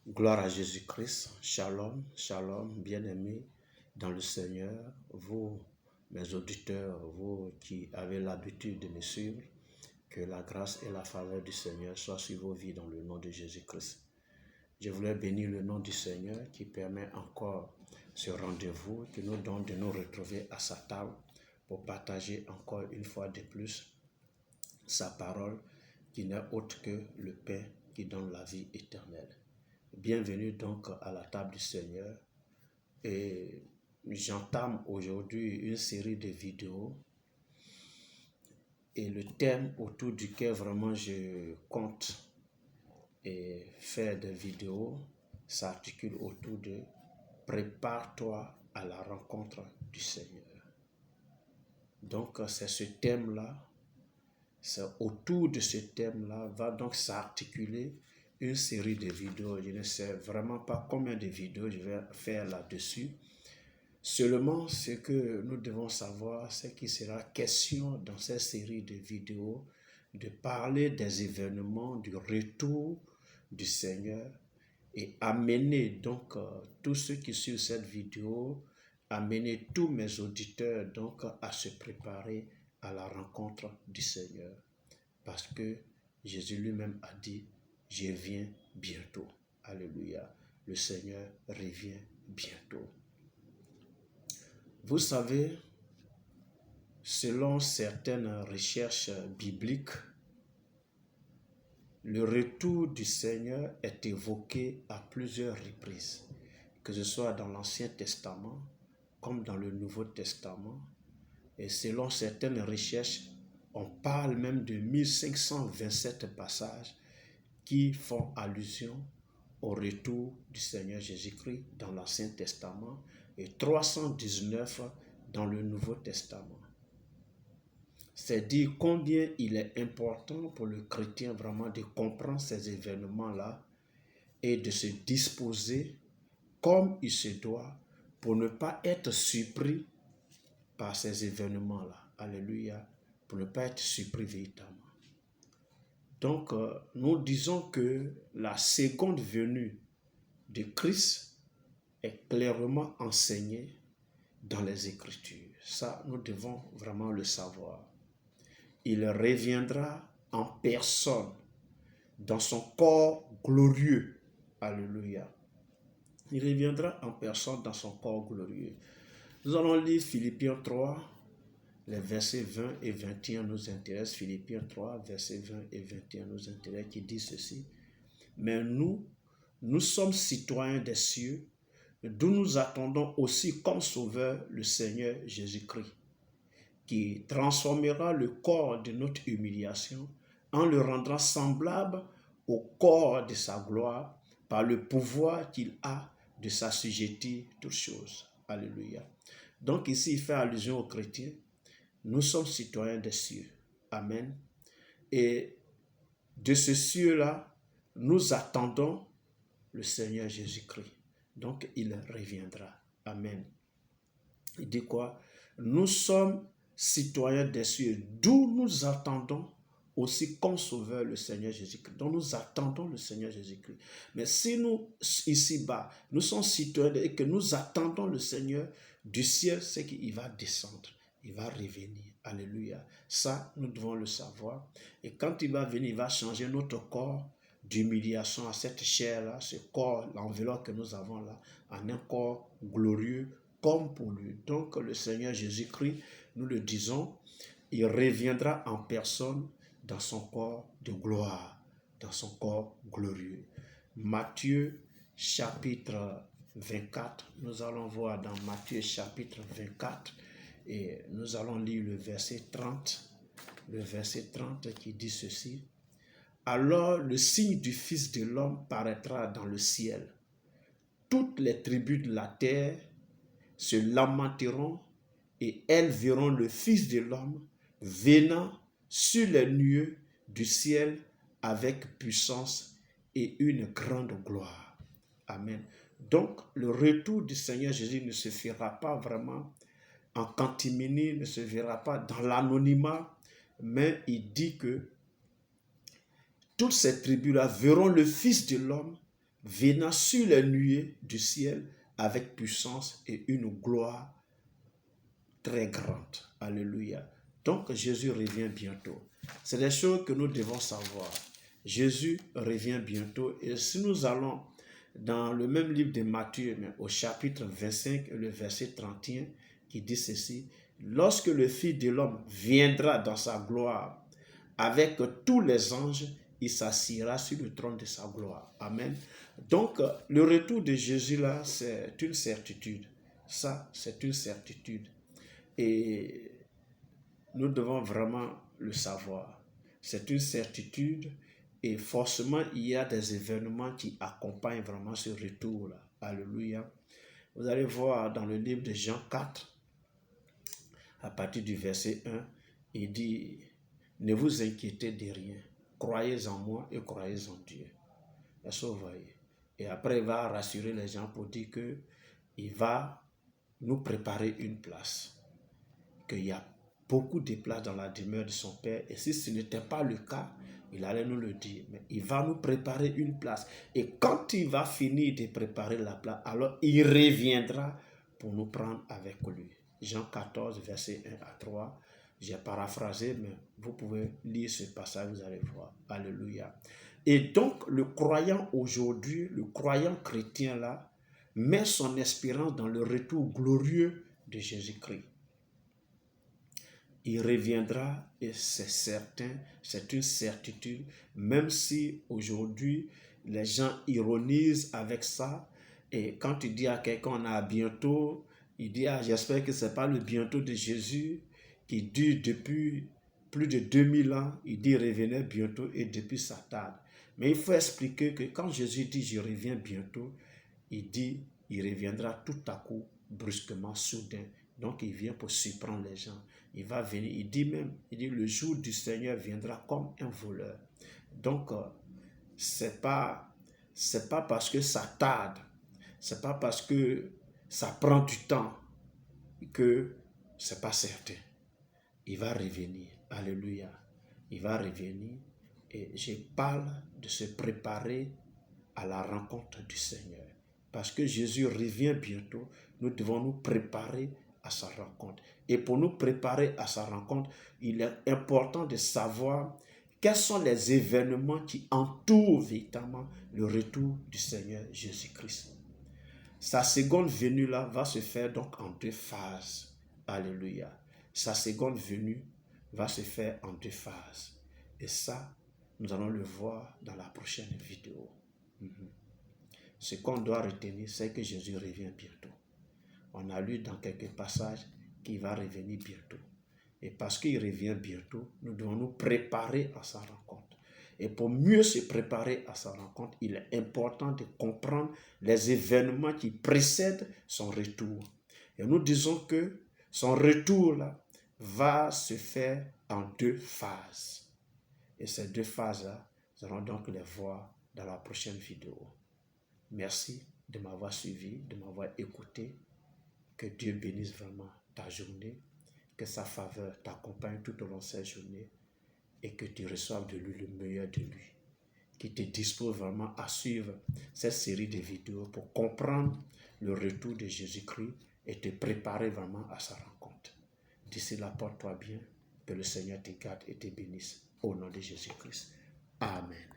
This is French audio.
Gloire à Jésus-Christ. Shalom, shalom, bien-aimés dans le Seigneur, vous, mes auditeurs, vous qui avez l'habitude de me suivre, que la grâce et la faveur du Seigneur soient sur vos vies dans le nom de Jésus-Christ. Je voulais bénir le nom du Seigneur qui permet encore ce rendez-vous, qui nous donne de nous retrouver à sa table pour partager encore une fois de plus sa parole qui n'est autre que le pain qui donne la vie éternelle. Bienvenue donc à la table du Seigneur et j'entame aujourd'hui une série de vidéos et le thème autour duquel vraiment je compte et faire des vidéos s'articule autour de prépare-toi à la rencontre du Seigneur. Donc c'est ce thème-là, c'est autour de ce thème-là va donc s'articuler une série de vidéos. Je ne sais vraiment pas combien de vidéos je vais faire là-dessus. Seulement, ce que nous devons savoir, c'est qu'il sera question dans cette série de vidéos de parler des événements du retour du Seigneur et amener donc tous ceux qui suivent cette vidéo, amener tous mes auditeurs donc à se préparer à la rencontre du Seigneur. Parce que Jésus lui-même a dit, je viens bientôt. Alléluia. Le Seigneur revient bientôt. Vous savez, selon certaines recherches bibliques, le retour du Seigneur est évoqué à plusieurs reprises, que ce soit dans l'Ancien Testament comme dans le Nouveau Testament. Et selon certaines recherches, on parle même de 1527 passages qui font allusion au retour du Seigneur Jésus-Christ dans l'Ancien Testament et 319 dans le Nouveau Testament. C'est dire combien il est important pour le chrétien vraiment de comprendre ces événements-là et de se disposer comme il se doit pour ne pas être surpris par ces événements-là. Alléluia. Pour ne pas être surpris véritablement. Donc, nous disons que la seconde venue de Christ est clairement enseignée dans les Écritures. Ça, nous devons vraiment le savoir. Il reviendra en personne dans son corps glorieux. Alléluia. Il reviendra en personne dans son corps glorieux. Nous allons lire Philippiens 3, les versets 20 et 21 nous intéressent. Philippiens 3, versets 20 et 21 nous intéressent, qui dit ceci. Mais nous sommes citoyens des cieux, d'où nous attendons aussi comme sauveur le Seigneur Jésus-Christ, qui transformera le corps de notre humiliation en le rendant semblable au corps de sa gloire par le pouvoir qu'il a de s'assujettir toutes choses. Alléluia. Donc ici, il fait allusion aux chrétiens. Nous sommes citoyens des cieux. Amen. Et de ce cieux-là, nous attendons le Seigneur Jésus-Christ. Donc, il reviendra. Amen. Il dit quoi? Nous sommes citoyens des cieux, d'où nous attendons aussi comme sauveur le Seigneur Jésus-Christ. Donc, nous attendons le Seigneur Jésus-Christ. Mais si nous, ici-bas, nous sommes citoyens et que nous attendons le Seigneur du ciel, c'est qu'il va descendre. Il va revenir. Alléluia. Ça, nous devons le savoir. Et quand il va venir, il va changer notre corps d'humiliation à cette chair-là, ce corps, l'enveloppe que nous avons là, en un corps glorieux comme pour lui. Donc, le Seigneur Jésus-Christ, nous le disons, il reviendra en personne dans son corps de gloire, dans son corps glorieux. Matthieu, chapitre 24, nous allons voir dans Matthieu, chapitre 24, et nous allons lire le verset 30 qui dit ceci. Alors le signe du Fils de l'homme paraîtra dans le ciel. Toutes les tribus de la terre se lamenteront et elles verront le Fils de l'homme venant sur les nuées du ciel avec puissance et une grande gloire. Amen. Donc le retour du Seigneur Jésus ne se fera pas vraiment en catimini, ne se verra pas dans l'anonymat, mais il dit que toutes ces tribus-là verront le Fils de l'homme venant sur les nuées du ciel avec puissance et une gloire très grande. Alléluia. Donc Jésus revient bientôt. C'est des choses que nous devons savoir. Jésus revient bientôt et si nous allons dans le même livre de Matthieu, mais au chapitre 25, le verset 31, qui dit ceci: lorsque le Fils de l'homme viendra dans sa gloire avec tous les anges, il s'assiera sur le trône de sa gloire. Amen. Donc, le retour de Jésus là, c'est une certitude. Ça, c'est une certitude. Et nous devons vraiment le savoir. C'est une certitude et forcément, il y a des événements qui accompagnent vraiment ce retour-là. Alléluia. Vous allez voir dans le livre de Jean 4, à partir du verset 1, il dit: ne vous inquiétez de rien, croyez en moi et croyez en Dieu. Est-ce que vous voyez? Et après, il va rassurer les gens pour dire qu'il va nous préparer une place, qu'il y a beaucoup de places dans la demeure de son Père. Et si ce n'était pas le cas, il allait nous le dire. Mais il va nous préparer une place. Et quand il va finir de préparer la place, alors il reviendra pour nous prendre avec lui. Jean 14, verset 1 à 3. J'ai paraphrasé, mais vous pouvez lire ce passage, vous allez voir. Alléluia. Et donc, le croyant aujourd'hui, le croyant chrétien là, met son espérance dans le retour glorieux de Jésus-Christ. Il reviendra et c'est certain, c'est une certitude, même si aujourd'hui les gens ironisent avec ça. Et quand tu dis à quelqu'un on a bientôt, il dit j'espère que ce n'est pas le bientôt de Jésus qui dure depuis plus de 2000 ans. Il dit revenez bientôt et depuis ça tarde. Mais il faut expliquer que quand Jésus dit je reviens bientôt, il dit il reviendra tout à coup, brusquement, soudain. Donc il vient pour surprendre les gens. Il va venir, il dit le jour du Seigneur viendra comme un voleur. Donc c'est pas parce que ça tarde, c'est pas parce que ça prend du temps que c'est pas certain. Il va revenir. Alléluia. Il va revenir et je parle de se préparer à la rencontre du Seigneur. Parce que Jésus revient bientôt, nous devons nous préparer à sa rencontre. Et pour nous préparer à sa rencontre, il est important de savoir quels sont les événements qui entourent véritablement le retour du Seigneur Jésus-Christ. Sa seconde venue là va se faire donc en deux phases. Alléluia. Sa seconde venue va se faire en deux phases. Et ça, nous allons le voir dans la prochaine vidéo. Ce qu'on doit retenir, c'est que Jésus revient bientôt. On a lu dans quelques passages qu'il va revenir bientôt. Et parce qu'il revient bientôt, nous devons nous préparer à sa rencontre. Et pour mieux se préparer à sa rencontre, il est important de comprendre les événements qui précèdent son retour. Et nous disons que son retour là, va se faire en deux phases. Et ces deux phases-là, nous allons donc les voir dans la prochaine vidéo. Merci de m'avoir suivi, de m'avoir écouté. Que Dieu bénisse vraiment ta journée, que sa faveur t'accompagne tout au long de cette journée et que tu reçoives de lui le meilleur de lui, qui te dispose vraiment à suivre cette série de vidéos pour comprendre le retour de Jésus-Christ et te préparer vraiment à sa rencontre. D'ici là, porte-toi bien, que le Seigneur te garde et te bénisse au nom de Jésus-Christ. Amen.